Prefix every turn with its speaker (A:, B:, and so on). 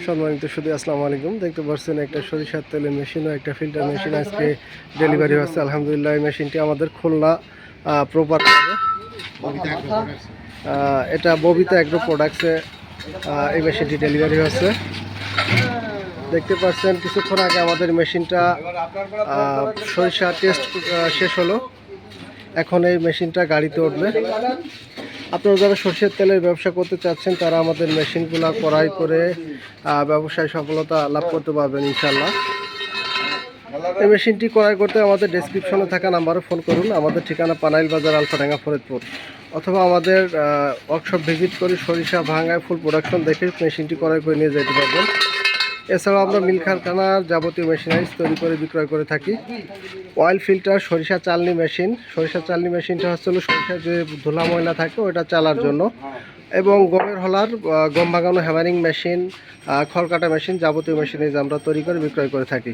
A: সম্মানিত শুধু আসসালামু আলাইকুম। দেখতে পাচ্ছেন একটা সরিষার তেলের মেশিন ও একটা ফিল্টার মেশিন আজকে ডেলিভারি হচ্ছে। আলহামদুলিল্লাহ এই মেশিনটি আমাদের খুলনা প্রপার এটা ববিতা এগ্রো প্রোডাক্টসে এই মেশিনটি ডেলিভারি হচ্ছে। দেখতে পাচ্ছেন কিছুক্ষণ আগে আমাদের মেশিনটা সরিষা টেস্ট শেষ হলো। এখন এই মেশিনটা গাড়িতে উঠবে। আপনারা যারা সরষের তেলের ব্যবসা করতে চাচ্ছেন তারা আমাদের মেশিনগুলো ক্রয় করে ব্যবসায় সফলতা লাভ করতে পারবেন ইনশাল্লাহ। এই মেশিনটি ক্রয় করতে আমাদের ডেসক্রিপশনে থাকা নাম্বারে ফোন করুন। আমাদের ঠিকানা পানাইল বাজার, আলফাডাঙ্গা, ফরিদপুর। অথবা আমাদের ওয়ার্কশপ ভিজিট করে সরিষা ভাঙায় ফুল প্রোডাকশন দেখে মেশিনটি ক্রয় করে নিয়ে যেতে পারবেন। এছাড়াও আমরা মিল কারখানার যাবতীয় মেশিনারিজ তৈরি করে বিক্রয় করে থাকি। অয়েল ফিল্টার, সরিষা চালনি মেশিন। সরিষা চালনি মেশিনটা হচ্ছে সরিষার যে ধুলা ময়লা থাকে ওটা চালার জন্য, এবং গমের হলার, গম ভাঙানো হ্যামারিং মেশিন, খড় কাটা মেশিন, যাবতীয় মেশিনারিজ আমরা তৈরি করে বিক্রয় করে থাকি।